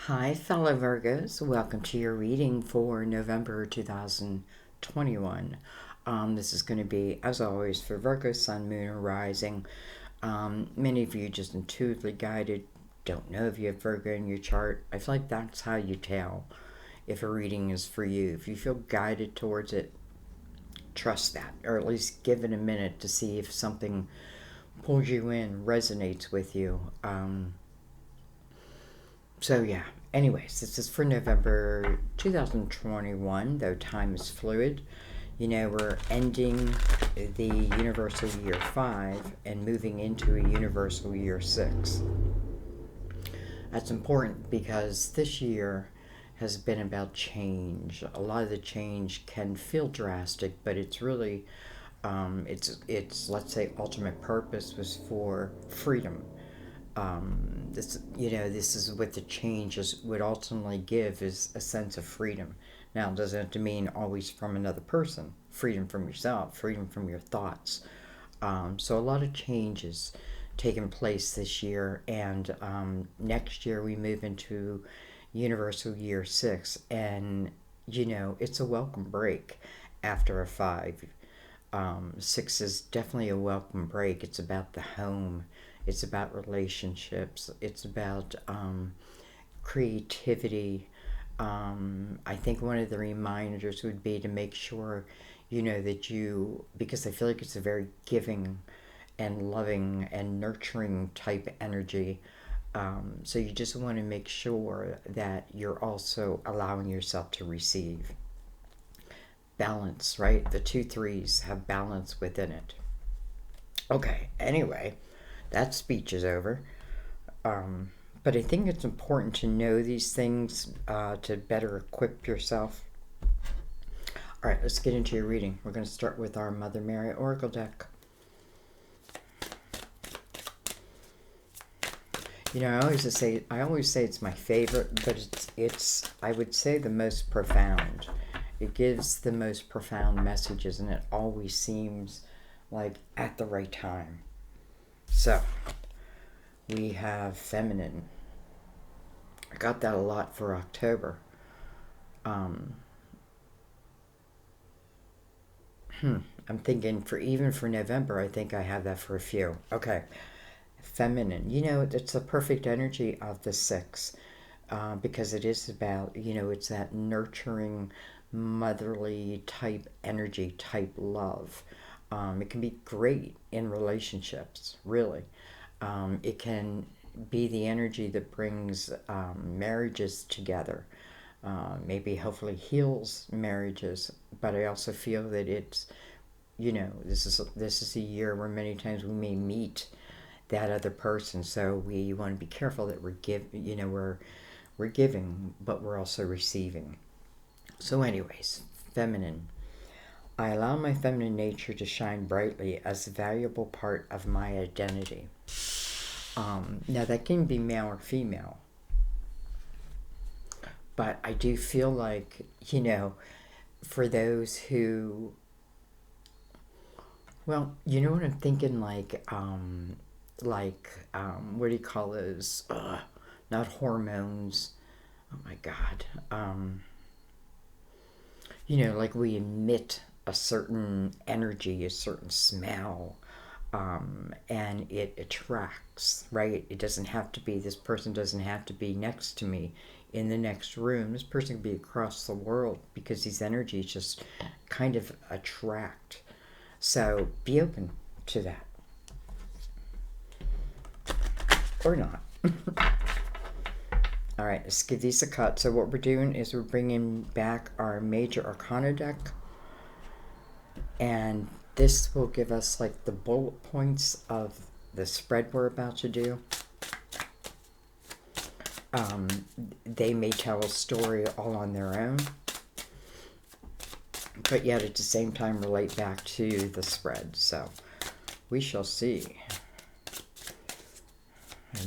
Hi, fellow Virgos. Welcome to your reading for November 2021. This is going to be, as always, for Virgo, Sun, Moon, or Rising. Many of you just intuitively guided. Don't know if you have Virgo in your chart. I feel like that's how you tell if a reading is for you. If you feel guided towards it, trust that, or at least give it a minute to see if something pulls you in, resonates with you. So yeah, anyways, this is for November 2021, though time is fluid. We're ending the universal year 5 and moving into a universal year 6. That's important because this year has been about change. A lot of the change can feel drastic, but it's really, it's let's say ultimate purpose was for freedom. This is what the changes would ultimately give is a sense of freedom. Now, it doesn't have to mean always from another person. Freedom from yourself, freedom from your thoughts. So a lot of changes taking place this year, and next year we move into universal year 6, and it's a welcome break after a 5. 6 is definitely a welcome break. It's about the home. It's about relationships. It's about creativity. I think one of the reminders would be to make sure, that because I feel like it's a very giving and loving and nurturing type energy. So you just want to make sure that you're also allowing yourself to receive. Balance, right? The 2 3s have balance within it. Okay, anyway, that speech is over. But I think it's important to know these things to better equip yourself. All right, let's get into your reading. We're going to start with our Mother Mary Oracle deck. I always say it's my favorite, but it's I would say the most profound. It gives the most profound messages, and it always seems like at the right time. So, we have feminine. I got that a lot for October. I'm thinking even for November, I think I have that for a few. Okay. Feminine. It's the perfect energy of the 6 because it is about, it's that nurturing, motherly type energy, type love. It can be great in relationships, really. It can be the energy that brings marriages together. Maybe hopefully heals marriages, but I also feel that it's, this is a year where many times we may meet that other person, so we want to be careful that we're giving, but we're also receiving. So, anyways, feminine. I allow my feminine nature to shine brightly as a valuable part of my identity. Now, that can be male or female, but I do feel like, for those who, well, you know what I'm thinking, what do you call those? Not hormones. Oh my God. Like we emit a certain energy, a certain smell, and it attracts, right? It doesn't have to be, this person doesn't have to be next to me in the next room. This person can be across the world because these energies just kind of attract. So be open to that. Or not. All right, let's give these a cut. So what we're doing is we're bringing back our Major Arcana deck. And this will give us like the bullet points of the spread we're about to do. They may tell a story all on their own, but yet at the same time relate back to the spread. So we shall see.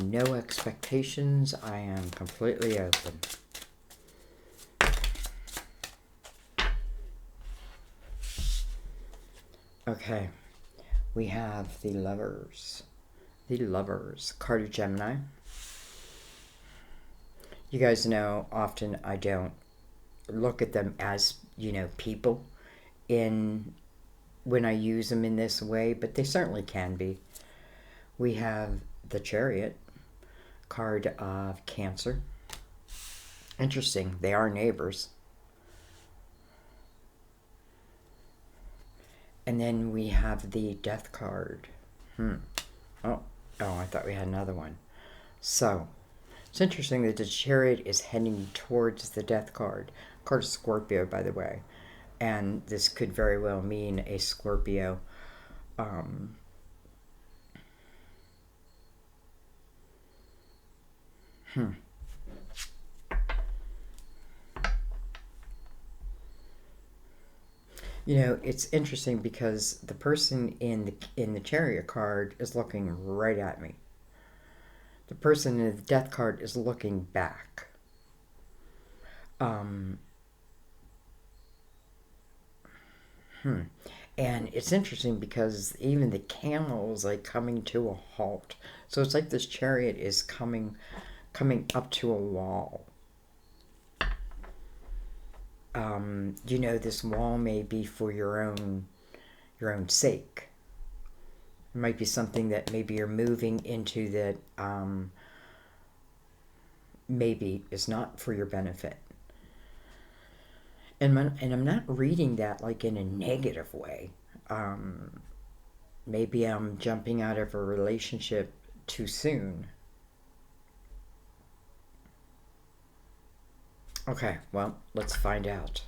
No expectations. I am completely open. Okay, we have the Lovers. The Lovers, card of Gemini. You guys know often I don't look at them as, people in when I use them in this way, but they certainly can be. We have the Chariot, card of Cancer. Interesting, they are neighbors. And then we have the Death card. Oh, I thought we had another one. So, it's interesting that the Chariot is heading towards the Death card. Card of Scorpio, by the way. And this could very well mean a Scorpio. It's interesting because the person in the Chariot card is looking right at me. The person in the Death card is looking back. And it's interesting because even the camel is like coming to a halt. So it's like this Chariot is coming up to a wall. This wall may be for your own sake. It might be something that maybe you're moving into that maybe is not for your benefit. And I'm not reading that like in a negative way. Maybe I'm jumping out of a relationship too soon. Okay, well, let's find out.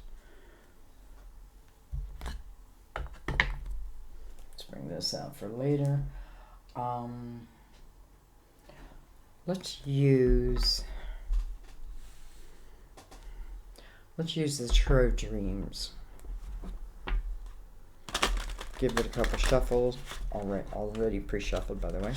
Let's bring this out for later. Let's use the Tarot Dreams. Give it a couple shuffles. All right, already pre-shuffled, by the way.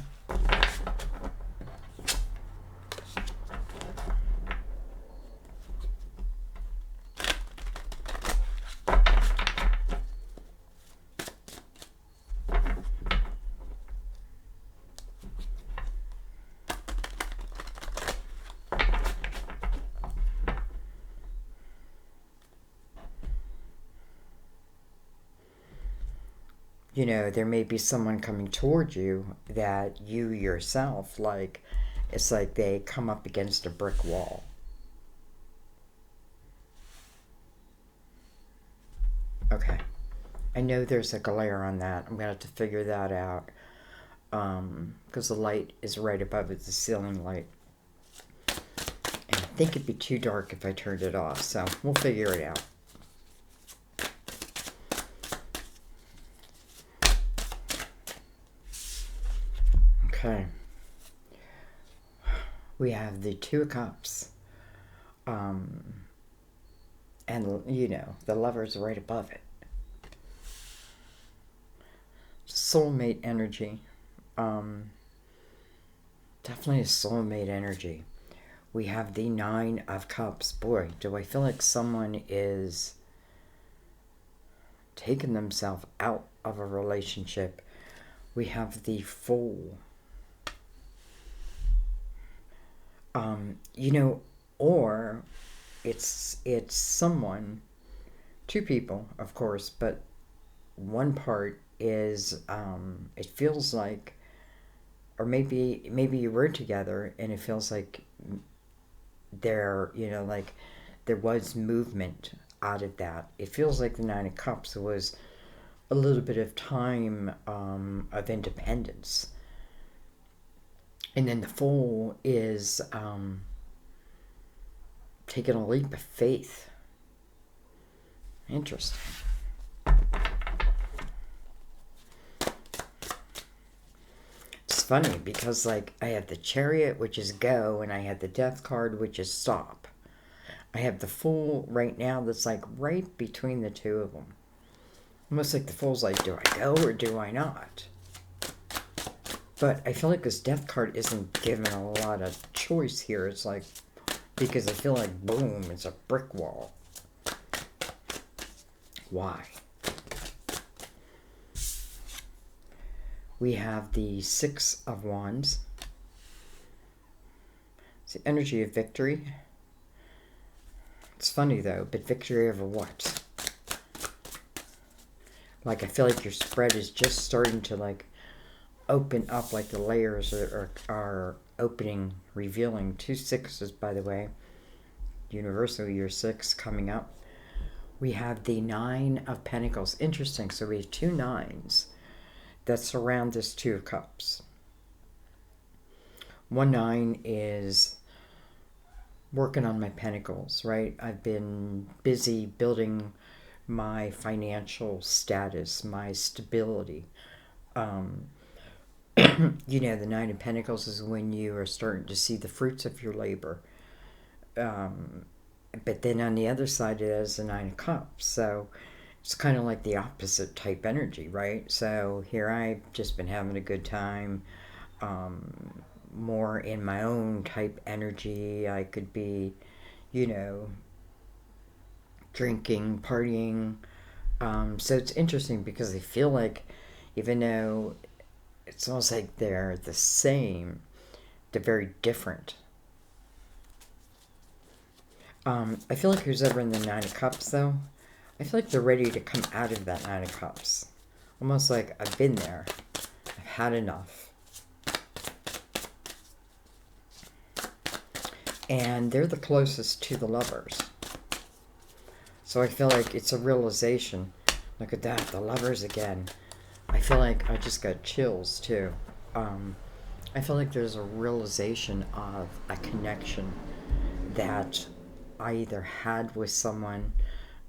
There may be someone coming towards you that you yourself, like, it's like they come up against a brick wall. Okay. I know there's a glare on that. I'm going to have to figure that out. Because the light is right above it, the ceiling light. And I think it'd be too dark if I turned it off, so we'll figure it out. Okay. We have the Two of Cups. And, the Lover's right above it. Soulmate energy. Definitely a soulmate energy. We have the Nine of Cups. Boy, do I feel like someone is taking themselves out of a relationship. We have the Fool. Or it's someone, two people, of course, but one part is it feels like, or maybe you were together and it feels like there was movement out of that. It feels like the Nine of Cups was a little bit of time of independence. And then the Fool is taking a leap of faith. Interesting. It's funny because, I have the Chariot, which is go, and I have the Death card, which is stop. I have the Fool right now that's, right between the two of them. Almost like the Fool's like, do I go or do I not? But I feel like this Death card isn't given a lot of choice here. It's because I feel like, boom, it's a brick wall. Why? We have the Six of Wands. It's the energy of victory. It's funny though, but victory over what? Like, I feel like your spread is just starting to like open up, like the layers are opening, revealing. 2 6s, by the way. Universal year 6 coming up. We have the 9 of Pentacles. Interesting. So we have 2 9s that surround this 2 of Cups. 1 9 is working on my pentacles, right? I've been busy building my financial status, my stability. You know, the 9 of Pentacles is when you are starting to see the fruits of your labor. But then on the other side it is the 9 of Cups. So it's kind of like the opposite type energy, right? So here I've just been having a good time, more in my own type energy. I could be, you know, drinking, partying. So it's interesting because I feel like even though it's almost like they're the same, they're very different. I feel like who's ever in the 9 of Cups, though, I feel like they're ready to come out of that 9 of Cups. Almost like I've been there. I've had enough. And they're the closest to the Lovers. So I feel like it's a realization. Look at that, the Lovers again. I feel like I just got chills, too. I feel like there's a realization of a connection that I either had with someone.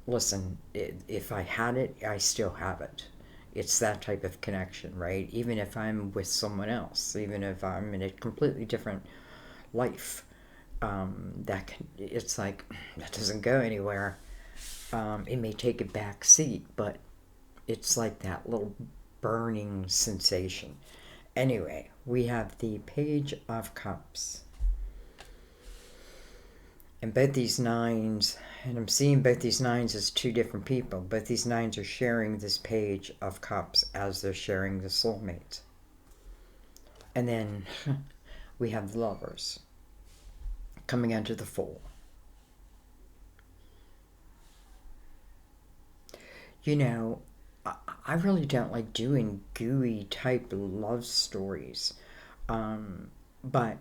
Listen, if I had it, I still have it. It's that type of connection, right? Even if I'm with someone else, even if I'm in a completely different life, it's like that doesn't go anywhere. It may take a back seat, but it's like that little burning sensation. Anyway, we have the Page of Cups. And both these 9s, and I'm seeing both these 9s as 2 different people. Both these 9s are sharing this Page of Cups as they're sharing the soulmate. And then we have the Lovers coming into the Fool. You know, I really don't like doing gooey type love stories. But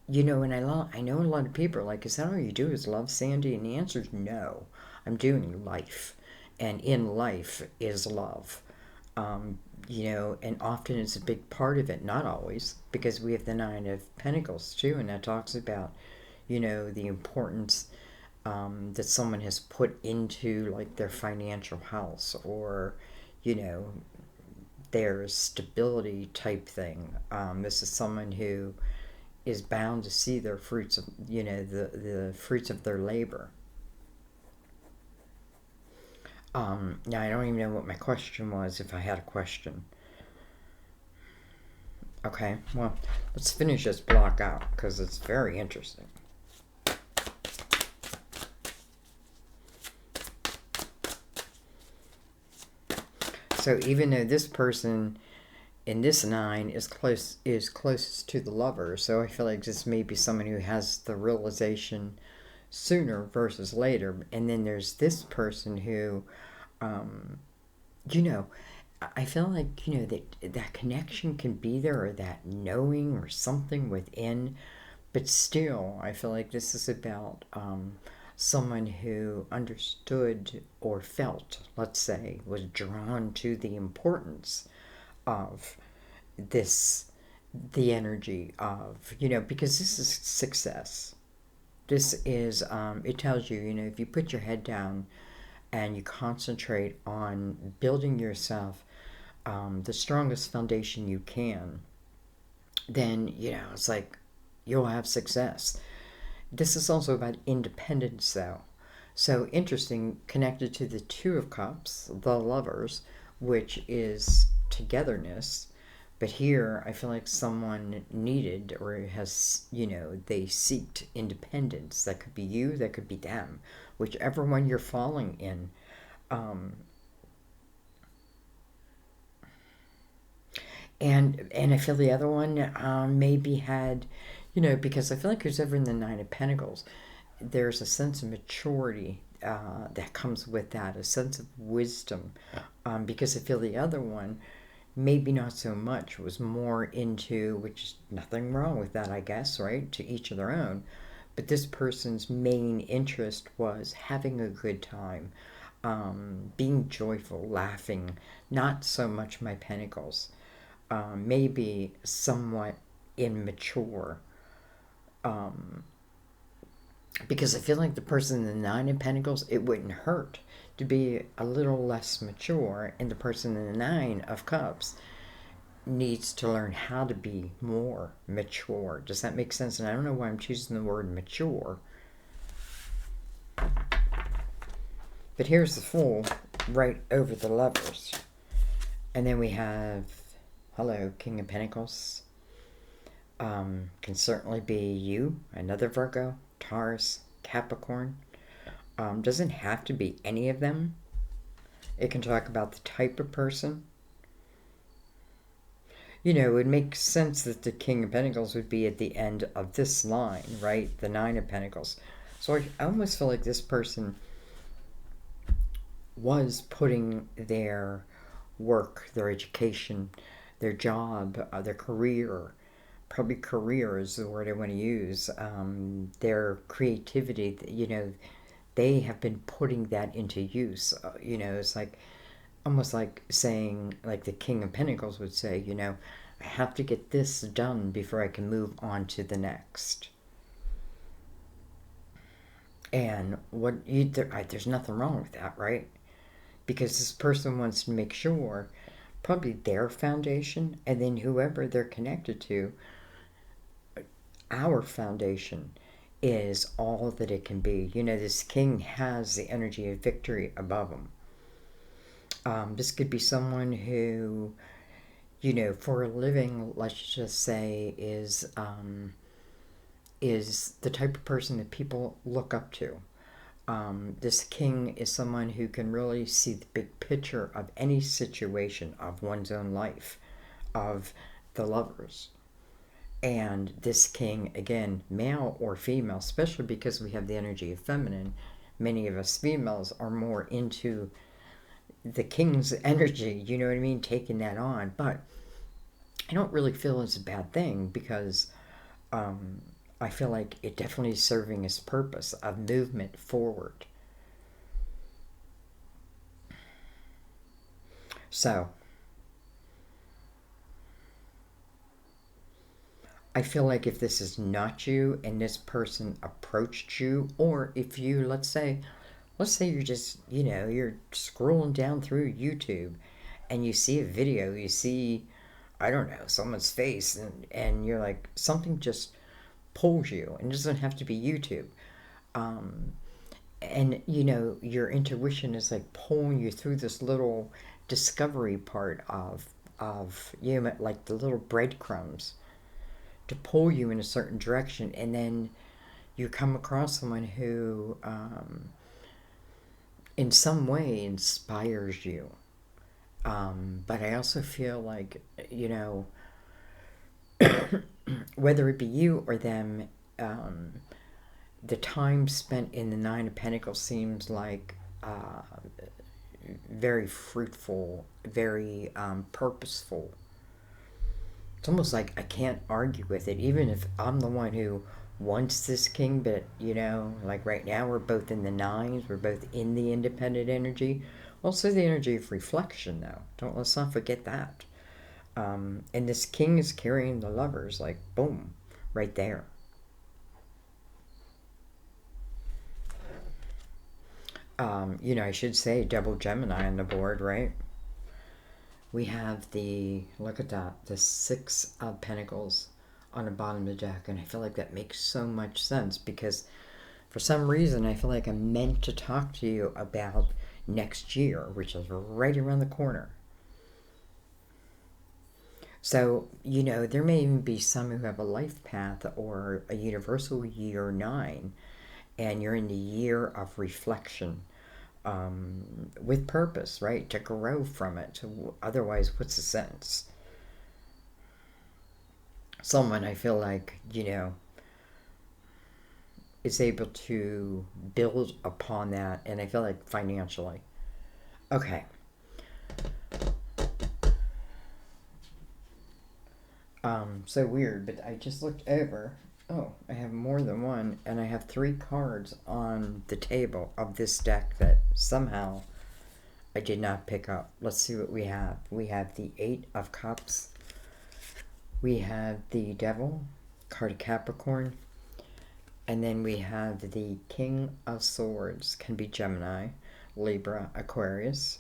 you know, and I know a lot of people are like, is that all you do is love, Sandy? And the answer is no. I'm doing life. And in life is love. You know, and often it's a big part of it, not always, because we have the 9 of Pentacles too, and that talks about, you know, the importance that someone has put into like their financial house, or, you know, their stability type thing. This is someone who is bound to see their fruits of, you know, the fruits of their labor. Now I don't even know what my question was, if I had a question. Okay, well, let's finish this block out because it's very interesting. So even though this person in this 9 is closest to the Lover, so I feel like this may be someone who has the realization sooner versus later. And then there's this person who, you know, I feel like, you know, that connection can be there, or that knowing or something within, but still I feel like this is about someone who understood or felt, let's say, was drawn to the importance of this, the energy of, you know, because this is success. This is, it tells you, you know, if you put your head down and you concentrate on building yourself the strongest foundation you can, then, you know, it's like you'll have success. This is also about independence, though. So interesting, connected to the 2 of Cups, the Lovers, which is togetherness. But here, I feel like someone needed, or has, you know, they seeked independence. That could be you, that could be them, whichever one you're falling in. And I feel the other one maybe had, you know, because I feel like who's ever in the 9 of Pentacles, there's a sense of maturity that comes with that, a sense of wisdom, because I feel the other one, maybe not so much, was more into, which is nothing wrong with that, I guess, right? To each of their own. But this person's main interest was having a good time, being joyful, laughing, not so much my pentacles. Maybe somewhat immature. Um, because I feel like the person in the Nine of Pentacles, it wouldn't hurt to be a little less mature, and the person in the Nine of Cups needs to learn how to be more mature. Does that make sense? And I don't know why I'm choosing the word mature. But here's the Fool right over the Lovers. And then we have, hello, King of Pentacles. Can certainly be you, another Virgo, Taurus, Capricorn. Doesn't have to be any of them. It can talk about the type of person. You know, it would make sense that the King of Pentacles would be at the end of this line, right? The Nine of Pentacles. So I almost feel like this person was putting their work, their education, their job, their career, probably career is the word I want to use, their creativity, you know, they have been putting that into use. You know, it's like almost like saying, like the King of Pentacles would say, you know, I have to get this done before I can move on to the next. And there's nothing wrong with that, right? Because this person wants to make sure, probably their foundation, and then whoever they're connected to, our foundation is all that it can be. You know, this king has the energy of victory above him. This could be someone who, you know, for a living, let's just say, is the type of person that people look up to. This king is someone who can really see the big picture of any situation of one's own life, of the Lovers. And this king, again, male or female, especially because we have the energy of feminine, many of us females are more into the king's energy, you know what I mean, taking that on. But I don't really feel it's a bad thing, because I feel like it definitely is serving its purpose of movement forward. So I feel like if this is not you and this person approached you, or if you, let's say you're just, you know, you're scrolling down through YouTube and you see a video, you see, I don't know, someone's face, and you're like, something just pulls you, and it doesn't have to be YouTube. And, you know, your intuition is like pulling you through this little discovery part of you know, like the little breadcrumbs to pull you in a certain direction, and then you come across someone who in some way inspires you. But I also feel like, you know, whether it be you or them, the time spent in the Nine of Pentacles seems like very fruitful, very purposeful. It's almost like I can't argue with it, even if I'm the one who wants this king. But, you know, like right now we're both in the nines, we're both in the independent energy. Also the energy of reflection, though. Let's not forget that. And this king is carrying the Lovers, like, boom, right there. You know, I should say double Gemini on the board, right? We have look at that, the Six of Pentacles on the bottom of the deck. And I feel like that makes so much sense, because for some reason I feel like I'm meant to talk to you about next year, which is right around the corner. So, you know, there may even be some who have a life path or a universal year 9, and you're in the year of reflection, with purpose, right? To grow from it. Otherwise, what's the sense? Someone, I feel like, you know, is able to build upon that, and I feel like financially. Okay. So weird, but I just looked over. Oh, I have more than one, and I have 3 cards on the table of this deck that somehow I did not pick up. Let's see what we have. We have the 8 of Cups. We have the Devil, card of Capricorn. And then we have the King of Swords. Can be Gemini, Libra, Aquarius.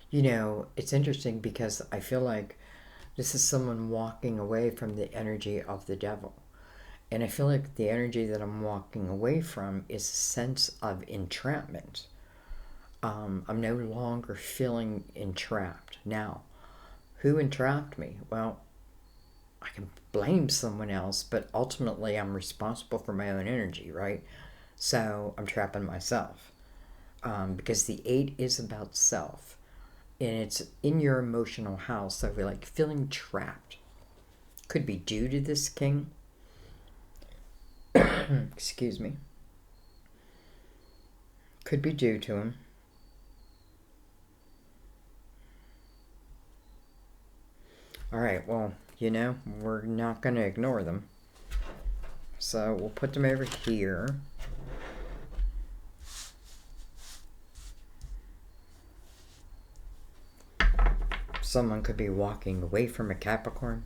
You know, it's interesting because I feel like this is someone walking away from the energy of the devil. And I feel like the energy that I'm walking away from is a sense of entrapment. I'm no longer feeling entrapped. Now, who entrapped me? Well, I can blame someone else, but ultimately I'm responsible for my own energy, right? So I'm trapping myself. Because the 8 is about self. And it's in your emotional house. So we're like feeling trapped. Could be due to this king. Excuse me. Could be due to him. All right, well, you know, we're not going to ignore them. So we'll put them over here. Someone could be walking away from a Capricorn.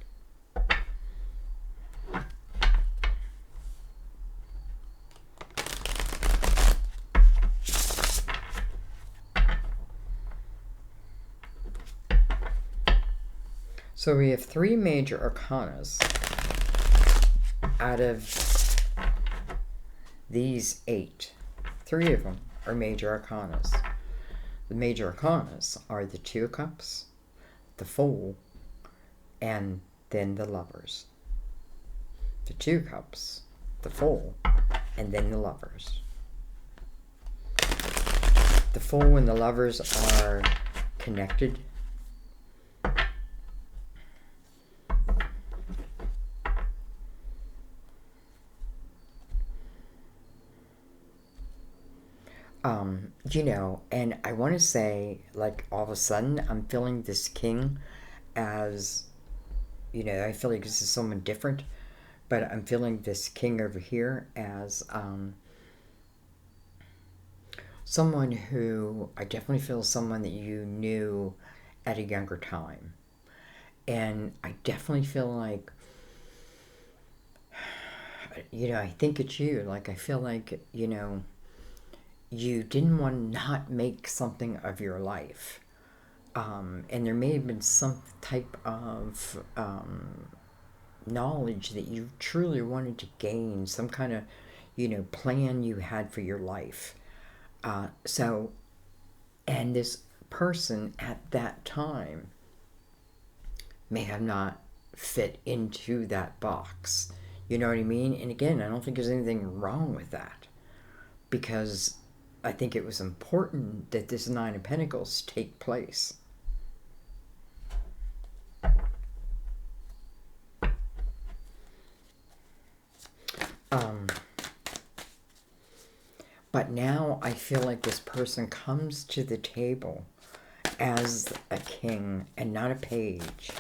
So we have 3 major arcanas out of these 8. 3 of them are major arcanas. The major arcanas are the 2 of Cups, the Fool, and then the Lovers. The 2 Cups, the Fool, and then the Lovers. The Fool and the Lovers are connected. You know, and I want to say, like, all of a sudden, I'm feeling this king as, you know, I feel like this is someone different, but I'm feeling this king over here as someone who, I definitely feel someone that you knew at a younger time. And I definitely feel like, you know, I think it's you. Like, I feel like, you know, you didn't want to not make something of your life. And there may have been some type of knowledge that you truly wanted to gain, some kind of, you know, plan you had for your life. And this person at that time may have not fit into that box. You know what I mean? And again, I don't think there's anything wrong with that, because I think it was important that this 9 of Pentacles take place. But now I feel like this person comes to the table as a king and not a page.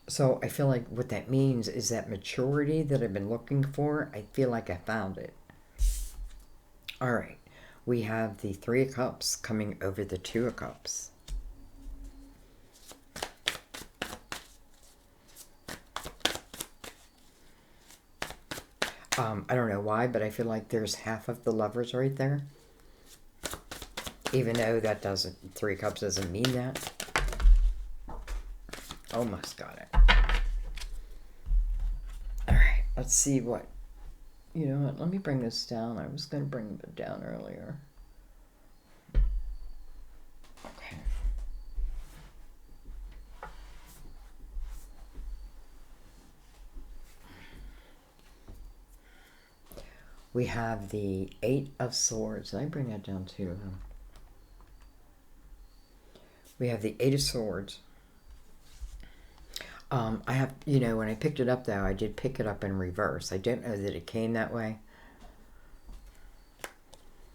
So I feel like what that means is that maturity that I've been looking for, I feel like I found it. All right, we have the 3 of Cups coming over the 2 of Cups. I don't know why, but I feel like there's half of the Lovers right there. Even though that doesn't, 3 Cups doesn't mean that. Almost got it. All right, let's see what, you know what, let me bring this down. I was going to bring it down earlier. Okay. We have the 8 of Swords. Did I bring that down too? We have the 8 of Swords. I have, when I picked it up though, I did pick it up in reverse. I didn't know that it came that way.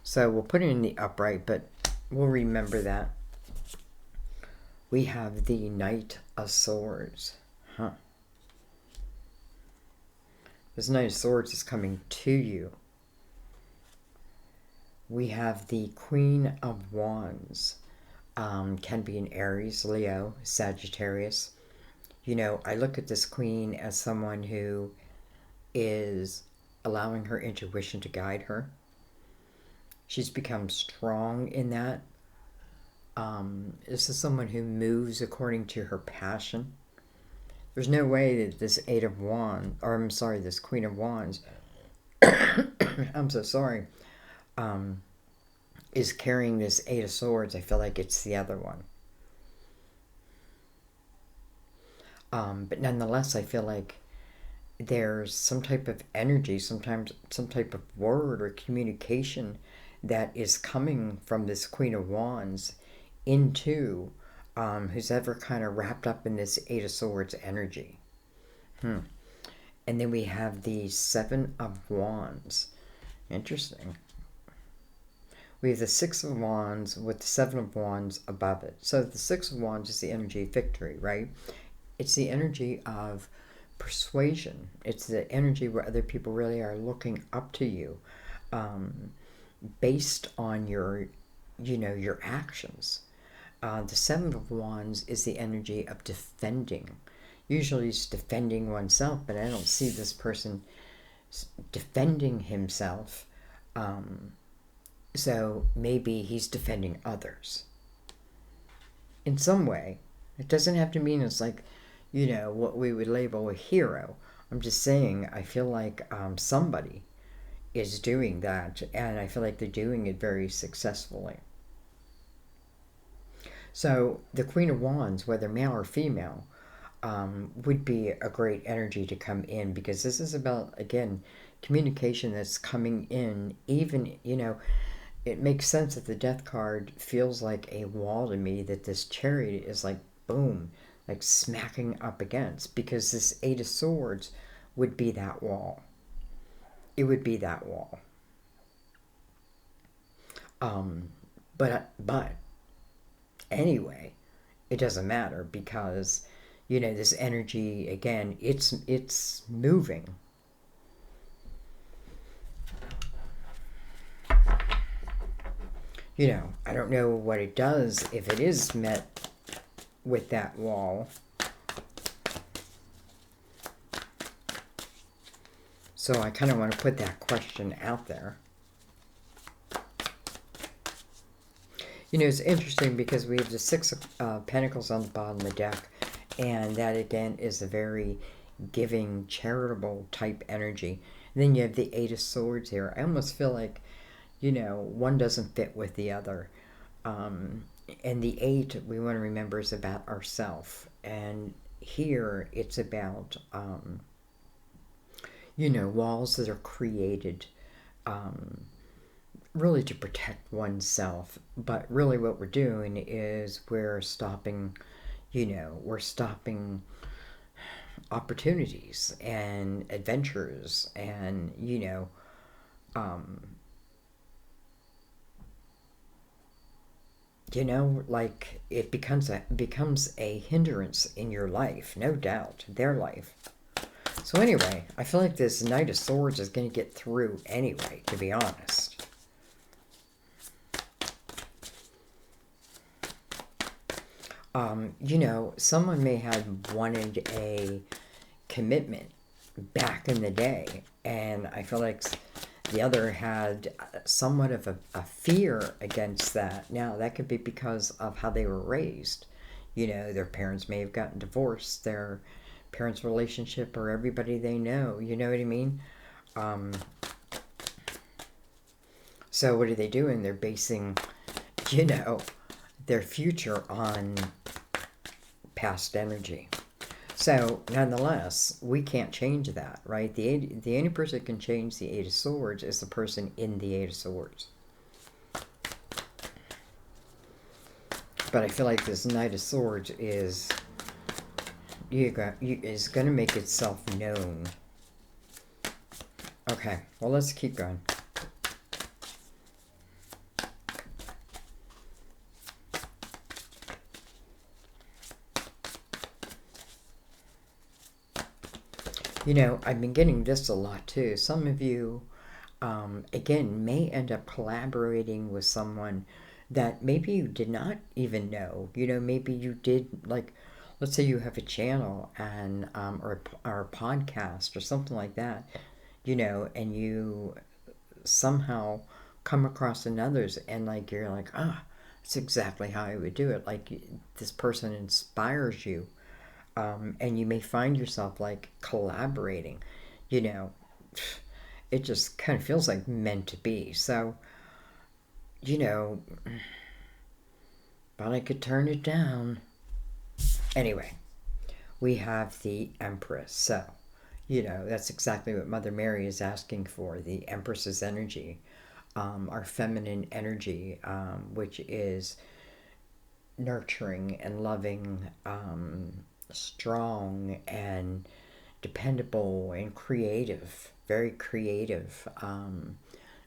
So we'll put it in the upright, but we'll remember that. We have the Knight of Swords. This Knight of Swords is coming to you. We have the Queen of Wands. Can be an Aries, Leo, Sagittarius. I look at this queen as someone who is allowing her intuition to guide her. She's become strong in that. This is someone who moves according to her passion. There's no way that this this Queen of Wands, I'm so sorry, is carrying this Eight of Swords. I feel like it's the other one. But nonetheless, I feel like there's some type of energy, sometimes some type of word or communication that is coming from this Queen of Wands into who's ever kind of wrapped up in this Eight of Swords energy. And then we have the Seven of Wands. Interesting. We have the Six of Wands with the Seven of Wands above it. So the Six of Wands is the energy of victory, right? It's the energy of persuasion. It's the energy where other people really are looking up to you based on your actions. The Seven of Wands is the energy of defending. Usually it's defending oneself, but I don't see this person defending himself. So maybe he's defending others in some way. It doesn't have to mean it's like, what we would label a hero. I'm just saying, I feel like somebody is doing that, and I feel like they're doing it very successfully. So the Queen of Wands, whether male or female, would be a great energy to come in, because this is about, again, communication that's coming in. Even, it makes sense that the Death card feels like a wall to me, that this Chariot is like, boom, like smacking up against, because this Eight of Swords would be that wall. It would be that wall. But anyway, it doesn't matter, because this energy, again, it's moving. I don't know what it does if it is met with that wall. So I kind of want to put that question out there. It's interesting because we have the Six of Pentacles on the bottom of the deck, and that again is a very giving, charitable type energy. And then you have the Eight of Swords here. I almost feel like, one doesn't fit with the other. And the Eight, we want to remember, is about ourself. And here it's about, walls that are created really to protect oneself. But really what we're doing is we're stopping, we're stopping opportunities and adventures and, like it becomes a hindrance in your life, no doubt, their life. So anyway, I feel like this Knight of Swords is going to get through anyway, to be honest. Someone may have wanted a commitment back in the day, and I feel like the other had somewhat of a fear against that. Now, that could be because of how they were raised. Their parents may have gotten divorced, their parents' relationship, or everybody they know. You know what I mean? So what are they doing? They're basing, their future on past energy. So, nonetheless, we can't change that, right? The only person that can change the Eight of Swords is the person in the Eight of Swords. But I feel like this Knight of Swords is is going to make itself known. Okay, well, let's keep going. You know, I've been getting this a lot too. Some of you, again, may end up collaborating with someone that maybe you did not even know. You know, maybe you did, like, let's say you have a channel and or a podcast or something like that, you know, and you somehow come across another's and like you're like, ah, that's exactly how I would do it. Like this person inspires you, and you may find yourself like collaborating. You know, it just kind of feels like meant to be. So, you know, but I could turn it down. Anyway, we have the Empress. So, you know, that's exactly what Mother Mary is asking for, the Empress's energy, our feminine energy, which is nurturing and loving, strong and dependable and creative, very creative.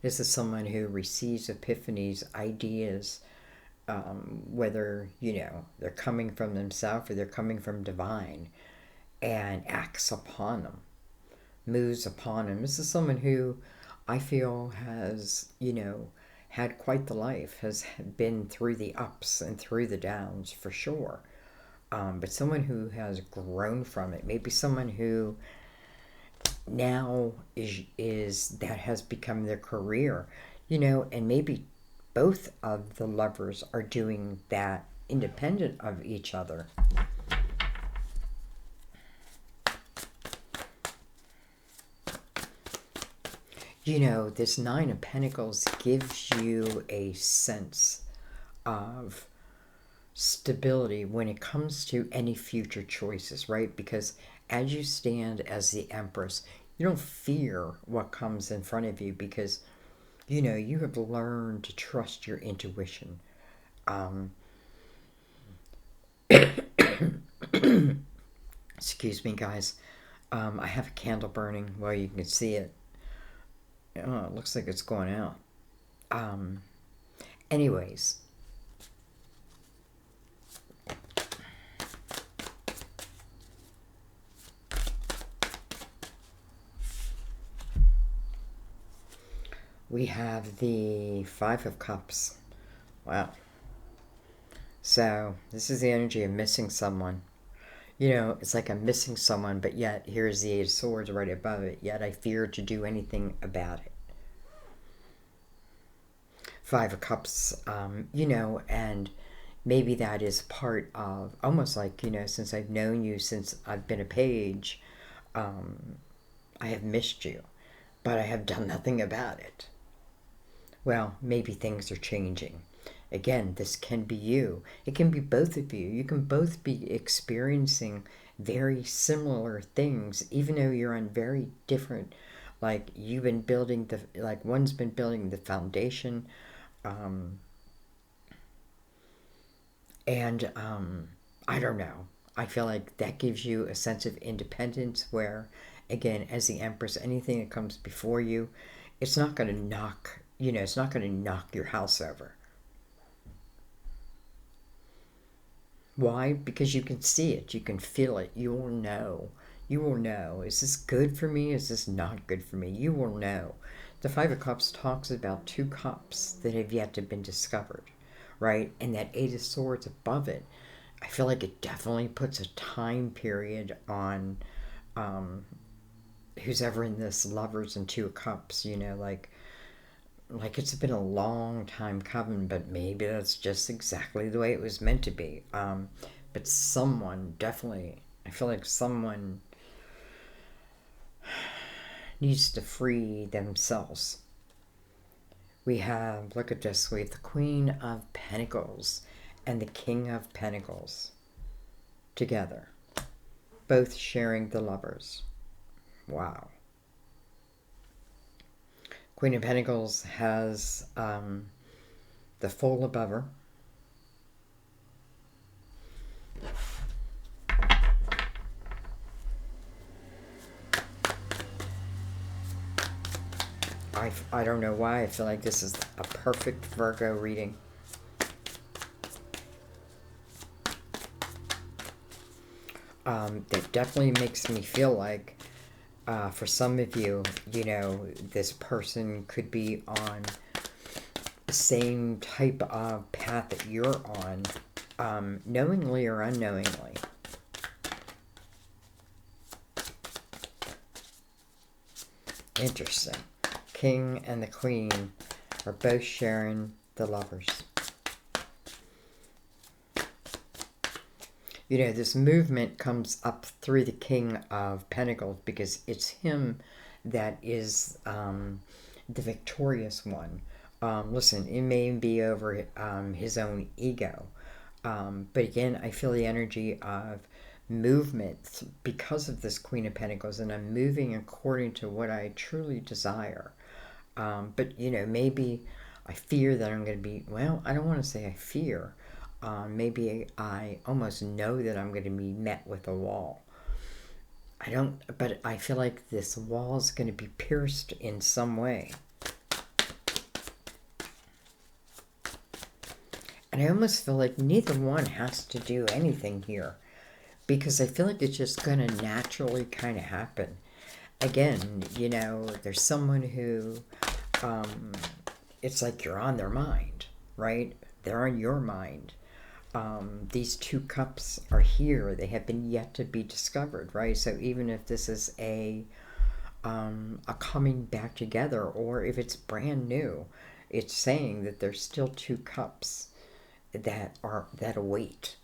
This is someone who receives epiphanies, ideas, whether, you know, they're coming from themselves or they're coming from divine, and acts upon them, moves upon them. This is someone who I feel has, you know, had quite the life, has been through the ups and through the downs for sure. But someone who has grown from it, maybe someone who now is that has become their career, you know, and maybe both of the lovers are doing that independent of each other. You know, this Nine of Pentacles gives you a sense of stability when it comes to any future choices, right? Because as you stand as the Empress, you don't fear what comes in front of you because, you know, you have learned to trust your intuition. Excuse me, guys. I have a candle burning. Well, you can see it. Oh, it looks like it's going out. Anyways, we have the Five of Cups. Wow. So, this is the energy of missing someone. You know, it's like I'm missing someone, but yet here's the Eight of Swords right above it, yet I fear to do anything about it. Five of Cups, you know, and maybe that is part of almost like, you know, since I've known you since I've been a page, I have missed you, but I have done nothing about it. Well, maybe things are changing. Again, this can be you. It can be both of you. You can both be experiencing very similar things, even though you're on very different, like you've been building the, like one's been building the foundation, and I don't know. I feel like that gives you a sense of independence where, again, as the Empress, anything that comes before you, it's not going to knock, you know, it's not going to knock your house over. Why? Because you can see it, you can feel it, you will know. You will know. Is this good for me? Is this not good for me? You will know. The Five of Cups talks about two cups that have yet to been discovered, right? And that Eight of Swords above it, I feel like it definitely puts a time period on who's ever in this Lovers and Two of Cups, you know, like it's been a long time coming, but maybe that's just exactly the way it was meant to be. But someone definitely, I feel like someone needs to free themselves. We have, look at this, we have the Queen of Pentacles and the King of Pentacles together, both sharing the Lovers. Wow. Queen of Pentacles has the Fool above her. I don't know why. I feel like this is a perfect Virgo reading. That definitely makes me feel like, for some of you, you know, this person could be on the same type of path that you're on, knowingly or unknowingly. Interesting. King and the Queen are both sharing the Lovers. You know, this movement comes up through the King of Pentacles because it's him that is the victorious one. Listen, it may be over his own ego. But again, I feel the energy of movement because of this Queen of Pentacles, and I'm moving according to what I truly desire. But, you know, maybe I fear that I'm going to be, well, I don't want to say I fear. Maybe I almost know that I'm going to be met with a wall. But I feel like this wall is going to be pierced in some way. And I almost feel like neither one has to do anything here, because I feel like it's just going to naturally kind of happen. Again, you know, there's someone who, it's like you're on their mind, right? They're on your mind. These two cups are here. They have been yet to be discovered, right? So even if this is a coming back together, or if it's brand new, it's saying that there's still two cups that await.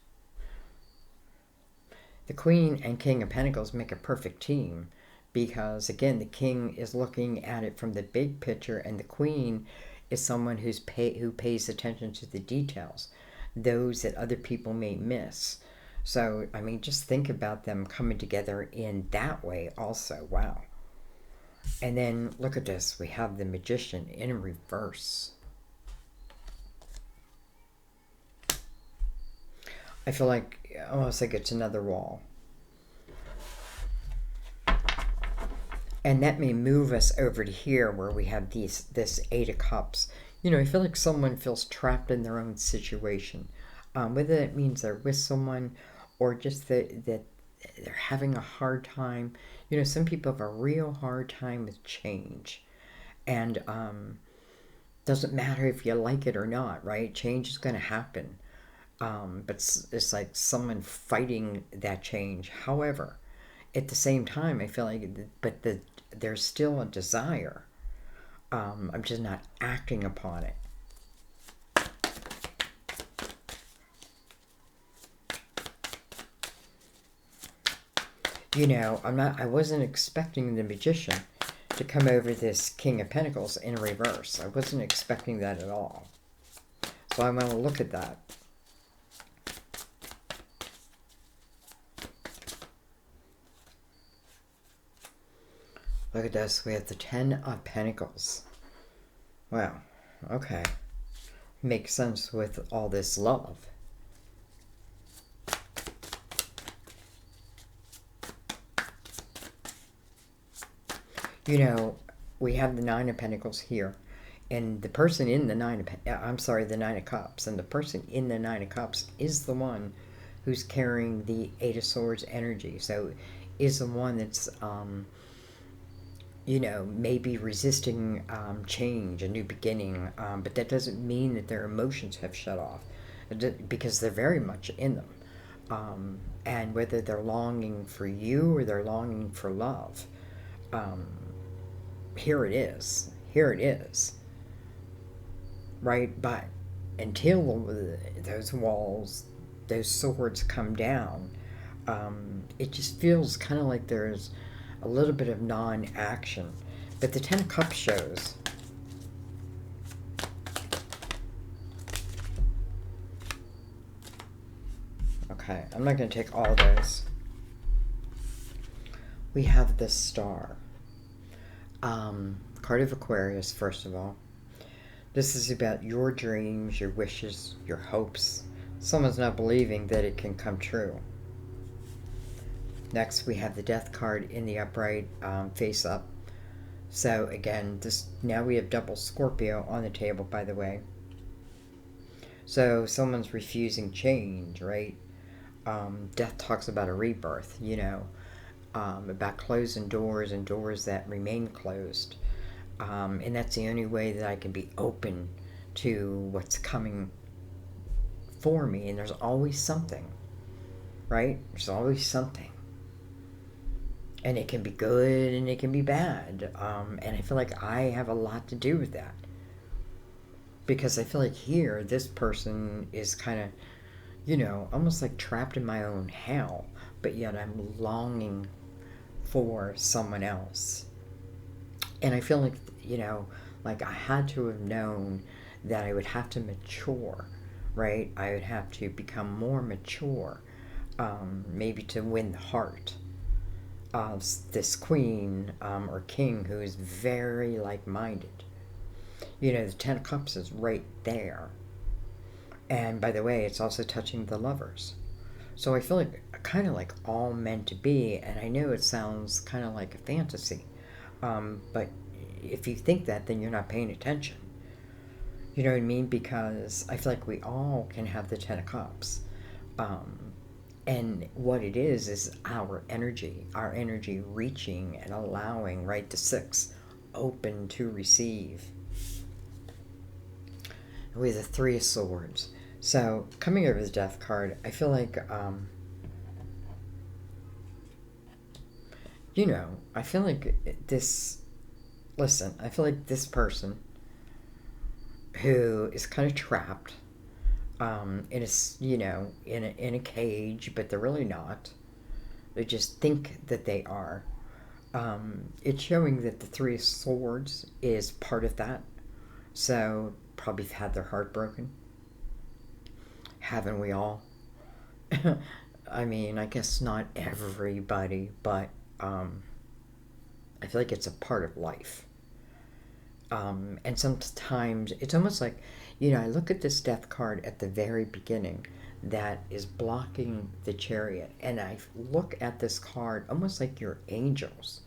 The Queen and King of Pentacles make a perfect team because, again, the King is looking at it from the big picture, and the Queen is someone who pays attention to the details, those that other people may miss. So, I mean, just think about them coming together in that way also. Wow. And then look at this. We have the Magician in reverse. I feel like almost like it's another wall. And that may move us over to here where we have this Eight of Cups. You know, I feel like someone feels trapped in their own situation. Whether that means they're with someone or just that they're having a hard time. You know, some people have a real hard time with change. And doesn't matter if you like it or not, right? Change is going to happen. But it's like someone fighting that change. However, at the same time, I feel like, there's still a desire. I'm just not acting upon it. You know, I wasn't expecting the Magician to come over this King of Pentacles in reverse. I wasn't expecting that at all. So I want to look at that. Look at this. We have the Ten of Pentacles. Wow. Okay. Makes sense with all this love. You know, we have the Nine of Pentacles here. And the person in the the Nine of Cups. And the person in the Nine of Cups is the one who's carrying the Eight of Swords energy. So is the one that's you know, maybe resisting change, a new beginning, but that doesn't mean that their emotions have shut off, because they're very much in them. And whether they're longing for you or they're longing for love, here it is. Here it is. Right? But until those walls, those swords come down, it just feels kind of like there's a little bit of non-action. But the Ten of Cups shows okay, I'm not going to take all those. We have the Star. Card of Aquarius, first of all. This is about your dreams, your wishes, your hopes. Someone's not believing that it can come true. Next, we have the Death card in the upright, face up. So again, this now we have double Scorpio on the table, by the way. So someone's refusing change, right? Death talks about a rebirth, about closing doors and doors that remain closed. And that's the only way that I can be open to what's coming for me. And there's always something, right? There's always something. And it can be good and it can be bad. And I feel like I have a lot to do with that. Because I feel like here, this person is kind of, almost like trapped in my own hell. But yet I'm longing for someone else. And I feel like, like I had to have known that I would have to mature, right? I would have to become more mature, maybe to win the heart of this queen or king who is very like-minded. The Ten of Cups is right there. And by the way, it's also touching the lovers. So I feel like kind of like all meant to be, and I know it sounds kind of like a fantasy, but if you think that, then you're not paying attention. You know what I mean? Because I feel like we all can have the Ten of Cups. And what it is our energy reaching and allowing, right? The Six, open to receive. With the Three of Swords. So, coming over the Death card, I feel like, I feel like this, listen, I feel like this person who is kind of trapped in a cage, but they're really not. They just think that they are. It's showing that the Three of Swords is part of that. So, probably had their heart broken. Haven't we all? I mean, I guess not everybody, but I feel like it's a part of life. And sometimes it's almost like, I look at this Death card at the very beginning that is blocking the Chariot, and I look at this card almost like your angels.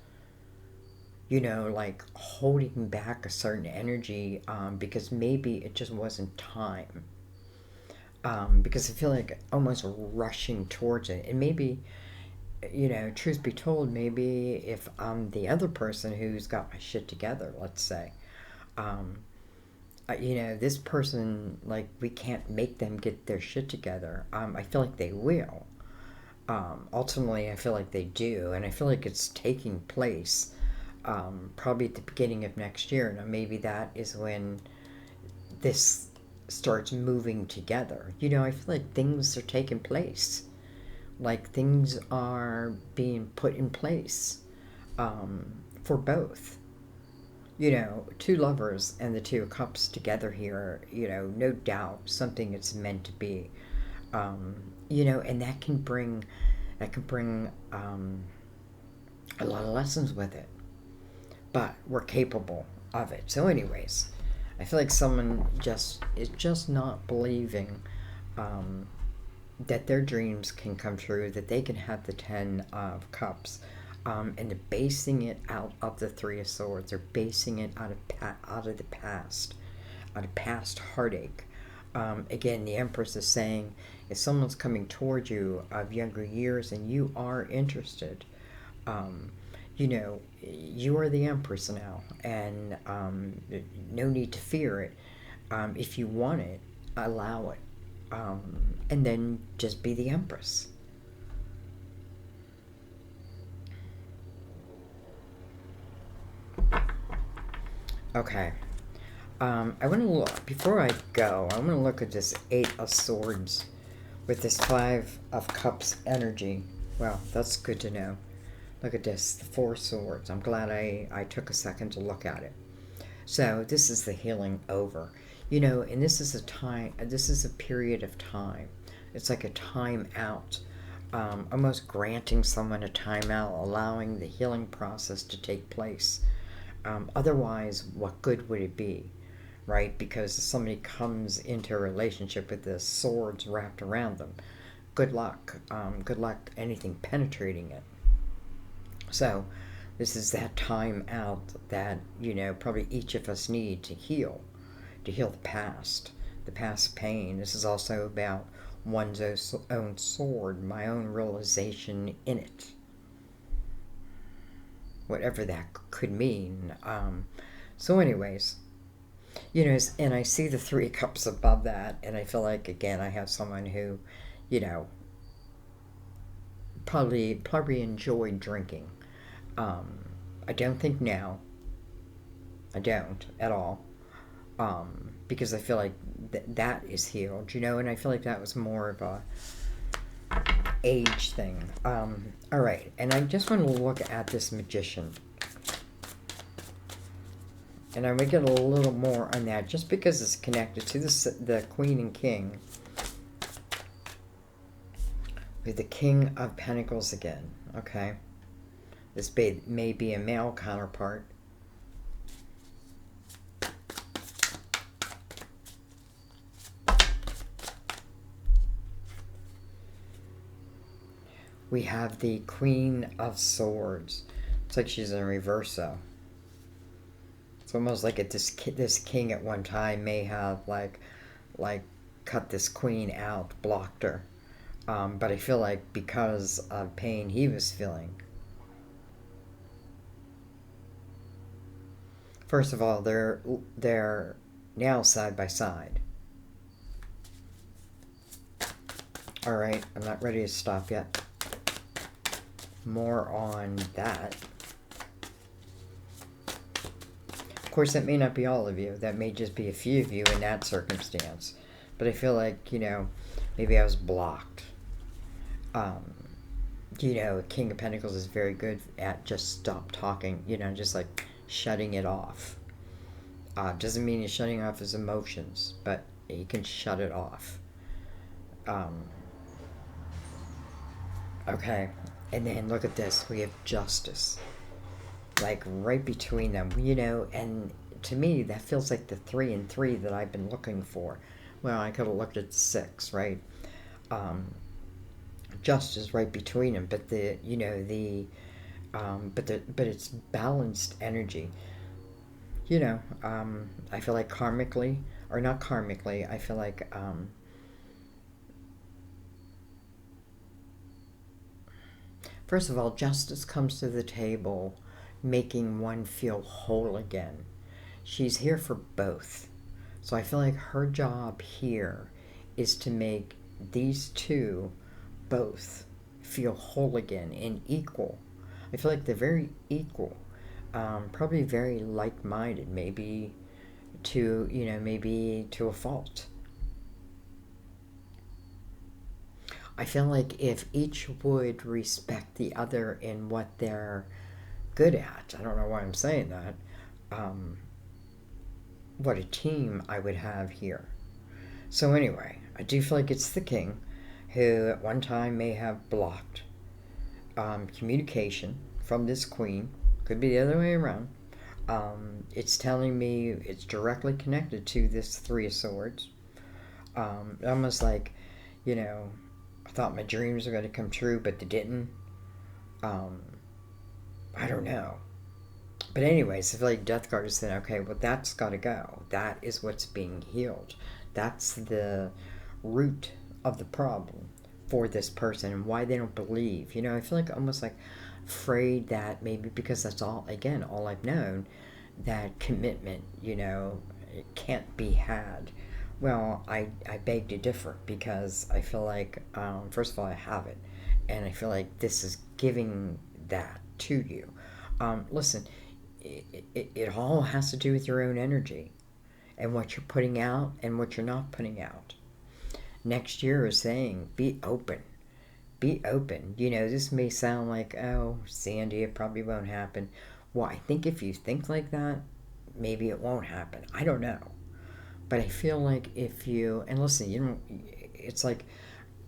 Like holding back a certain energy because maybe it just wasn't time. Because I feel like almost rushing towards it. And maybe, truth be told, maybe if I'm the other person who's got my shit together, let's say, this person, like, we can't make them get their shit together. I feel like they will. Ultimately, I feel like they do. And I feel like it's taking place probably at the beginning of next year. Now, maybe that is when this starts moving together. I feel like things are taking place. Like things are being put in place for both. Two lovers and the Two of Cups together here, no doubt something it's meant to be. And that can bring a lot of lessons with it. But we're capable of it. So anyways, I feel like someone is just not believing that their dreams can come true, that they can have the Ten of Cups, and they're basing it out of the Three of Swords. They're basing it out of the past, out of past heartache. Again, the Empress is saying if someone's coming toward you of younger years and you are interested, you are the Empress now, and no need to fear it. If you want it, allow it, and then just be the Empress. Okay. I want to look, before I go, I want to look at this Eight of Swords with this Five of Cups energy. Well, that's good to know. Look at this, the Four Swords. I'm glad I took a second to look at it. So this is the healing over. And this is a period of time. It's like a time out. Almost granting someone a time out, allowing the healing process to take place. Otherwise, what good would it be? Right? Because if somebody comes into a relationship with the swords wrapped around them, good luck. Good luck anything penetrating it. So This is that time out that, probably each of us need to heal the past pain. This is also about one's own sword, my own realization in it, whatever that could mean. So, anyways, and I see the Three of Cups above that, and I feel like, again, I have someone who, you know, probably enjoyed drinking. I don't think now. I don't at all. Because I feel like that is healed, and I feel like that was more of a age thing. All right, and I just want to look at this Magician. And I'm going to get a little more on that just because it's connected to the Queen and King. With the King of Pentacles again, okay? This may be a male counterpart. We have the Queen of Swords. It's like she's in reverso. It's almost like this king at one time may have like cut this queen out, blocked her. But I feel like because of pain he was feeling. First of all, they're now side by side. All right, I'm not ready to stop yet. More on that. Of course, that may not be all of you. That may just be a few of you in that circumstance. But I feel like, maybe I was blocked. King of Pentacles is very good at just stop talking, just like shutting it off. Doesn't mean he's shutting off his emotions, but he can shut it off. Okay, and then look at this. We have Justice. Like right between them, and to me that feels like the 3 and 3 that I've been looking for. Well, I could have looked at 6, right? Justice right between them, but but it's balanced energy. I feel like karmically, or not karmically, I feel like first of all, Justice comes to the table making one feel whole again. She's here for both. So I feel like her job here is to make these two both feel whole again and equal. I feel like they're very equal. Probably very like-minded, maybe to a fault. I feel like if each would respect the other in what they're good at, I don't know why I'm saying that, what a team I would have here. So anyway, I do feel like it's the king who at one time may have blocked communication from this queen. Could be the other way around. It's telling me it's directly connected to this 3 of Swords. Almost like, I thought my dreams were going to come true, but they didn't. I don't know. But anyways, I feel like Death card is saying, okay, well, that's got to go. That is what's being healed. That's the root of the problem for this person and why they don't believe. I feel like almost like afraid that maybe because that's all I've known, that commitment, it can't be had. Well, I beg to differ because I feel like, first of all, I have it. And I feel like this is giving that to you. Listen, it all has to do with your own energy and what you're putting out and what you're not putting out. Next year is saying, be open. Be open. This may sound like, oh, Sandy, it probably won't happen. Well, I think if you think like that, maybe it won't happen. I don't know. But I feel like if you, and listen, it's like,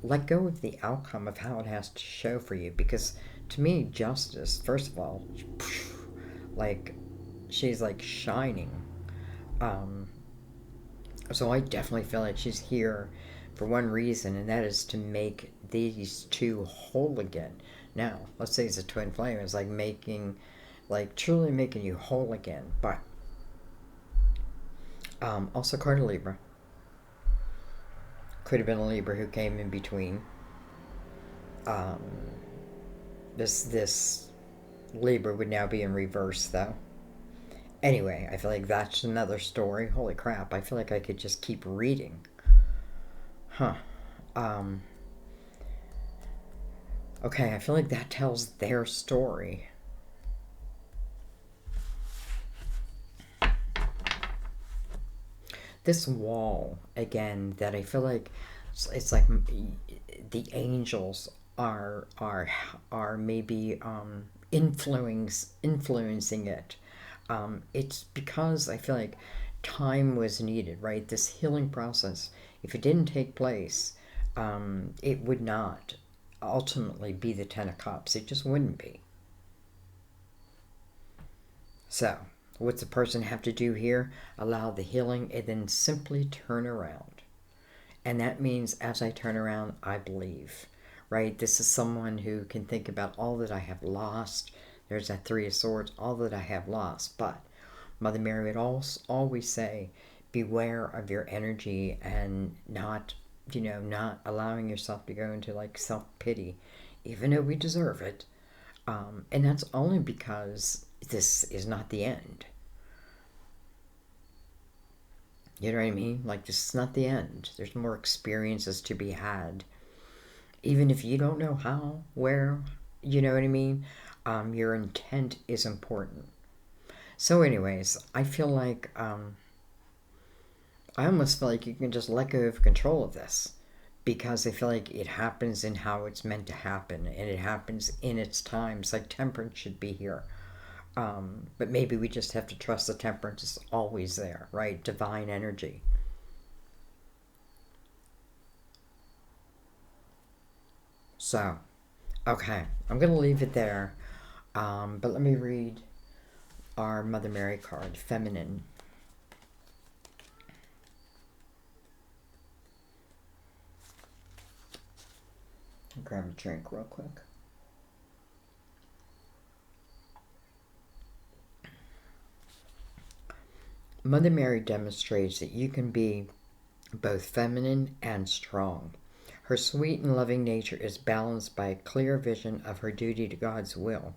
let go of the outcome of how it has to show for you. Because to me, Justice, first of all, like, she's like shining. So I definitely feel like she's here for one reason, and that is to make these two whole again. Now, let's say it's a twin flame. It's like making like truly making you whole again. But also card of Libra. Could have been a Libra who came in between. Um, this Libra would now be in reverse, though. Anyway, I feel like that's another story. Holy crap, I feel like I could just keep reading. Huh. Um, okay, I feel like that tells their story. This wall, again, that I feel like it's like the angels are maybe influencing it. It's because I feel like time was needed, right? This healing process, if it didn't take place, it would not ultimately be the Ten of Cups. It just wouldn't be. So, what's the person have to do here? Allow the healing and then simply turn around. And that means as I turn around, I believe, right? This is someone who can think about all that I have lost. There's that Three of Swords, all that I have lost. But Mother Mary would always say, beware of your energy and not, not allowing yourself to go into like self-pity, even though we deserve it. And that's only because this is not the end. You know what I mean? Like, this is not the end. There's more experiences to be had. Even if you don't know how, where, you know what I mean? Your intent is important. So anyways, I feel like, I almost feel like you can just let go of control of this. Because I feel like it happens in how it's meant to happen. And it happens in its times. Like Temperance should be here. But maybe we just have to trust the Temperance is always there, right? Divine energy. So, okay, I'm going to leave it there. But let me read our Mother Mary card, Feminine. I'll grab a drink real quick. Mother Mary demonstrates that you can be both feminine and strong. Her sweet and loving nature is balanced by a clear vision of her duty to God's will.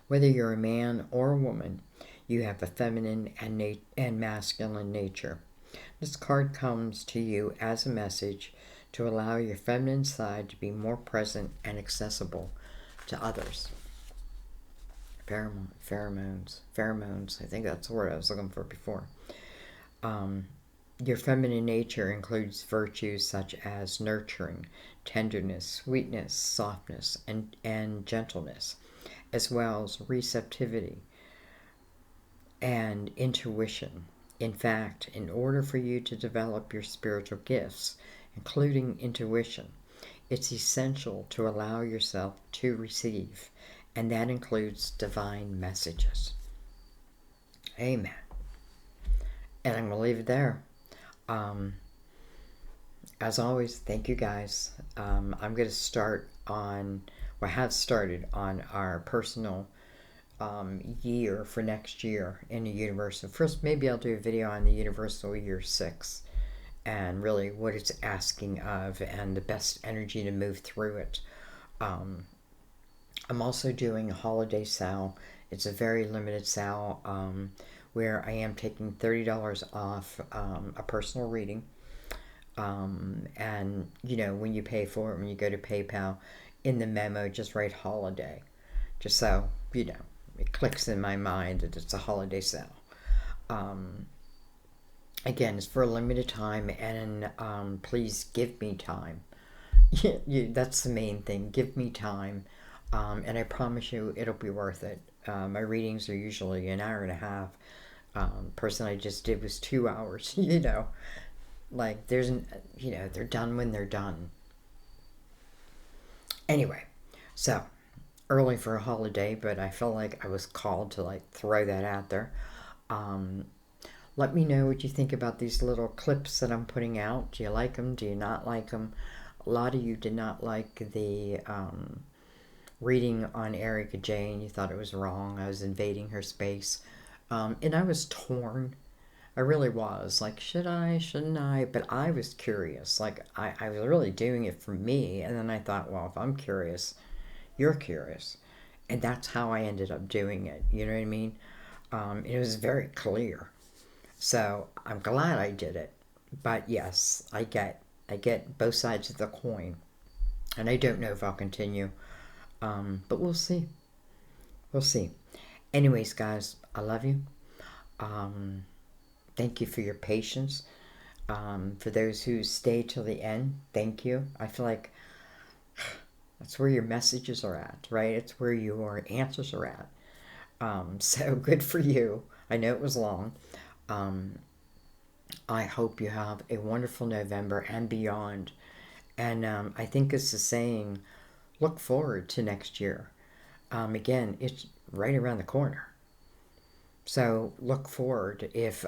Whether you're a man or a woman, you have a feminine and masculine nature. This card comes to you as a message to allow your feminine side to be more present and accessible to others. Pheromones. I think that's the word I was looking for before. Your feminine nature includes virtues such as nurturing, tenderness, sweetness, softness, and gentleness, as well as receptivity and intuition. In fact, in order for you to develop your spiritual gifts, including intuition, it's essential to allow yourself to receive, and that includes divine messages. Amen. And I'm going to leave it there. As always, thank you guys. I'm going to start on, or have started on our personal year for next year in the universal. First, maybe I'll do a video on the universal year 6 and really what it's asking of and the best energy to move through it. I'm also doing a holiday sale. It's a very limited sale where I am taking $30 off a personal reading. And, when you pay for it, when you go to PayPal, in the memo, just write holiday. Just so, it clicks in my mind that it's a holiday sale. Again, it's for a limited time, and please give me time. That's the main thing. Give me time. And I promise you it'll be worth it. My readings are usually an hour and a half. Person I just did was 2 hours, like they're done when they're done. Anyway, so early for a holiday, but I felt like I was called to throw that out there. Let me know what you think about these little clips that I'm putting out. Do you like them? Do you not like them? A lot of you did not like the reading on Erica Jane. You thought it was wrong. I was invading her space. And I was torn. I really was. Like, should I? Shouldn't I? But I was curious. Like, I was really doing it for me. And then I thought, well, if I'm curious, you're curious. And that's how I ended up doing it. You know what I mean? It was very clear. So I'm glad I did it. But yes, I get both sides of the coin. And I don't know if I'll continue. But we'll see. We'll see. Anyways, guys, I love you. Um, Thank you for your patience. For those who stay till the end, thank you. I feel like that's where your messages are at, right? It's where your answers are at. So good for you. I know it was long. Um, I hope you have a wonderful November and beyond. And I think it's the saying, look forward to next year. Again, it's right around the corner. So look forward. If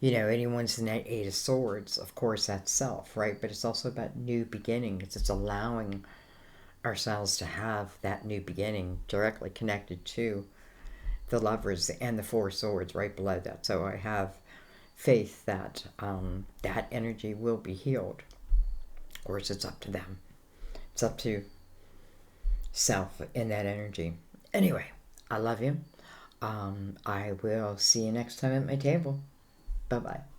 anyone's in that Eight of Swords, of course that's self, right? But it's also about new beginnings. It's allowing ourselves to have that new beginning directly connected to the Lovers and the Four Swords right below that. So I have faith that that energy will be healed. Of course, it's up to them. It's up to self in that energy. Anyway, I love you. I will see you next time at my table. Bye bye.